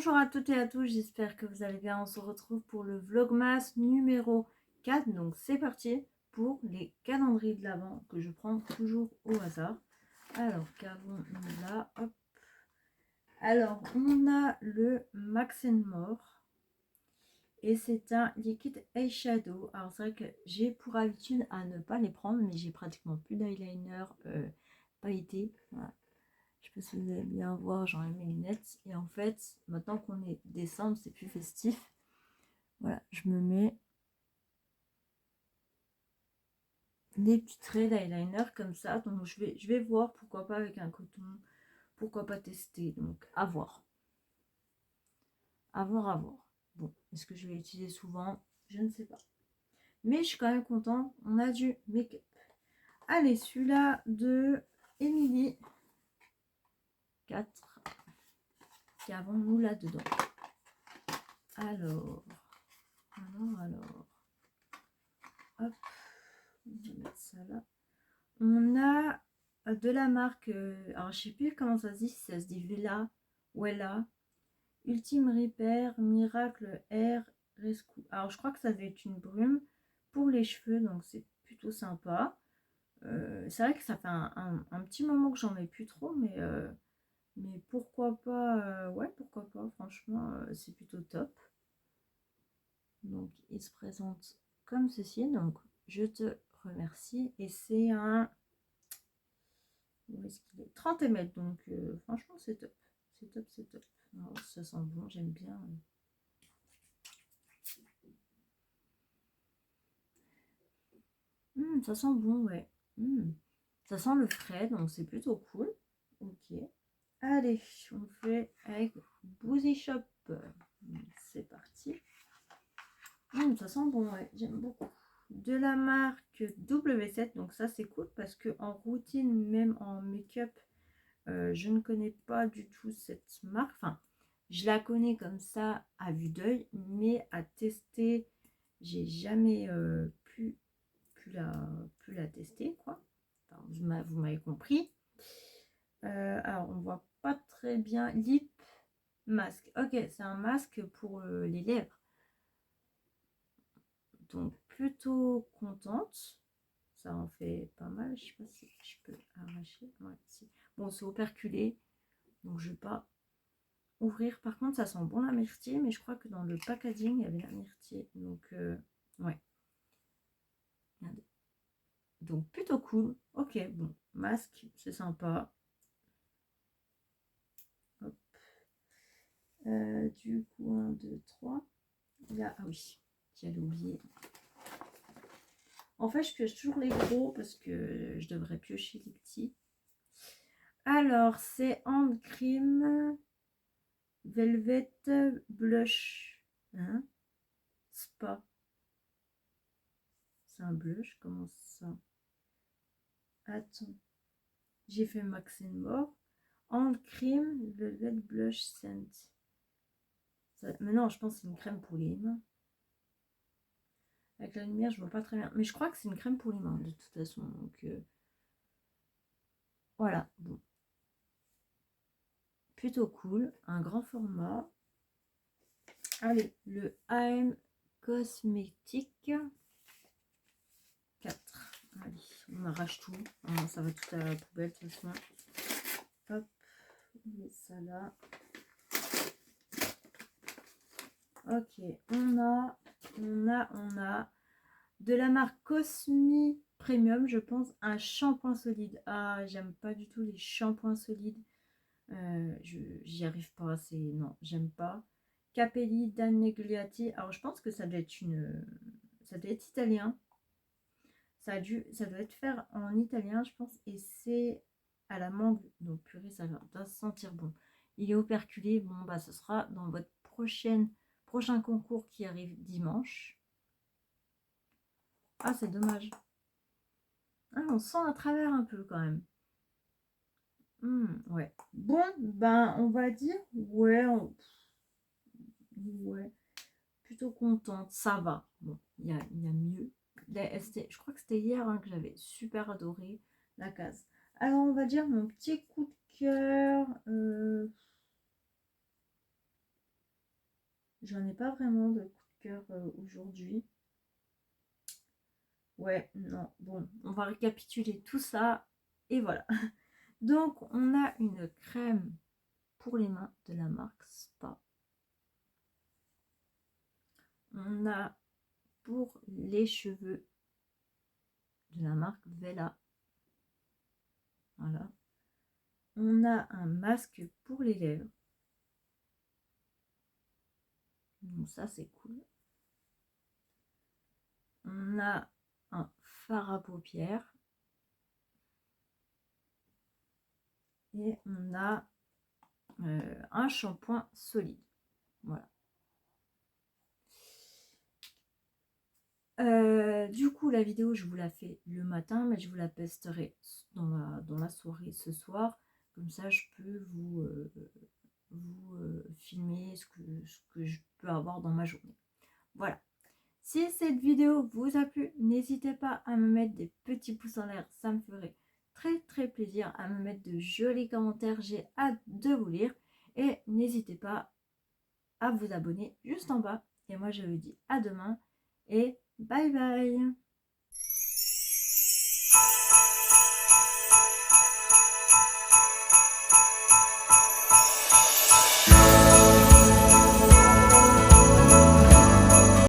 Bonjour à toutes et à tous, j'espère que vous allez bien. On se retrouve pour le Vlogmas numéro 4. Donc c'est parti pour les calendriers de l'Avent que je prends toujours au hasard. Alors qu'avons-nous là? Hop. Alors on a le Max More et c'est un liquide eyeshadow. Alors c'est vrai que j'ai pour habitude à ne pas les prendre, mais j'ai pratiquement plus d'eyeliner pailleté. Voilà. Je sais pas si vous allez bien voir, j'enlève mes lunettes. Et en fait, maintenant qu'on est décembre, c'est plus festif. Voilà, je me mets des petits traits d'eyeliner comme ça. Donc je vais voir, pourquoi pas avec un coton, pourquoi pas tester. Donc à voir. À voir, à voir. Bon, est-ce que je vais l'utiliser souvent? Je ne sais pas. Mais je suis quand même contente. On a du make-up. Allez, celui-là de Emily. 4. Qu'avons-nous là-dedans? Alors. Hop. Je vais mettre ça là. On a de la marque, alors je sais plus comment ça se dit, si ça se dit Wella, Ultime Repair, Miracle Air Rescue. Alors je crois que ça va être une brume pour les cheveux, donc c'est plutôt sympa. C'est vrai que ça fait un petit moment que j'en mets plus trop, mais pourquoi pas, ouais, pourquoi pas, franchement, c'est plutôt top. Donc il se présente comme ceci, donc je te remercie. Et c'est un... Où est-ce qu'il est? 30 ml, donc franchement c'est top. C'est top, c'est top. Alors, ça sent bon, j'aime bien. Ça sent bon, ouais. Ça sent le frais, donc c'est plutôt cool. Ok. Allez, on fait avec Boozy Shop. C'est parti. Ça sent bon, ouais, j'aime beaucoup. De la marque W7, donc ça c'est cool parce que en routine, même en make-up, je ne connais pas du tout cette marque. Enfin, je la connais comme ça à vue d'œil, mais à tester, j'ai jamais pu la tester, quoi. Enfin, vous m'avez compris. Alors, on voit pas très bien. Lip masque. Ok, c'est un masque pour les lèvres. Donc, plutôt contente. Ça en fait pas mal. Je sais pas si je peux arracher. Ouais, si. Bon, c'est operculé, donc je vais pas ouvrir. Par contre, ça sent bon la myrtille, mais je crois que dans le packaging, il y avait la myrtille. Donc, ouais. Regardez. Donc, plutôt cool. Ok, bon. Masque, c'est sympa. Hop. Du coup, 1, 2, 3. Là, ah oui, j'allais oublier. En fait, je pioche toujours les gros parce que je devrais piocher les petits. Alors, c'est Hand Cream Velvet Blush. Hein? Spa. C'est un blush, comment ça? Attends. J'ai fait Max More. Hand Cream Velvet Blush Scent. Ça, mais non, je pense que c'est une crème pour les mains. Avec la lumière, je vois pas très bien. Mais je crois que c'est une crème pour les mains, de toute façon. Donc, voilà. Bon. Plutôt cool. Un grand format. Allez, le AM Cosmétique 4. Allez, on arrache tout. Ça va tout à la poubelle, de toute façon. Hop, on met ça là. Ok, on a de la marque Cosmi Premium, je pense, un shampoing solide. Ah, j'aime pas du tout les shampoings solides. J'y arrive pas, c'est... Non, j'aime pas. Capelli Danegliati. Alors, je pense que ça doit être ça doit être italien. Ça doit être fait en italien, je pense. Et c'est à la mangue. Donc, purée, ça doit sentir bon. Il est operculé. Bon, bah, ce sera dans votre prochain concours qui arrive dimanche. Ah, c'est dommage. Ah, on sent à travers un peu quand même. Ouais. Bon, ben, on va dire, ouais, ouais, plutôt contente. Ça va. Bon, il y a mieux. Je crois que c'était hier que j'avais super adoré la case. Alors, on va dire mon petit coup de cœur. j'en ai pas vraiment de coup de cœur aujourd'hui. Ouais, non, bon, on va récapituler tout ça et voilà. Donc, on a une crème pour les mains de la marque Spa. On a pour les cheveux de la marque Vela. Voilà. On a un masque pour les lèvres. Donc ça, c'est cool. On a un fard à paupières. Et on a un shampoing solide. Voilà. Du coup, la vidéo, je vous la fais le matin, mais je vous la posterai dans la soirée ce soir. Comme ça, je peux vous filmer ce que je peux avoir dans ma journée. Voilà. Si cette vidéo vous a plu, n'hésitez pas à me mettre des petits pouces en l'air. Ça me ferait très plaisir, à me mettre de jolis commentaires. J'ai hâte de vous lire. Et n'hésitez pas à vous abonner juste en bas. Et moi, je vous dis à demain et bye bye.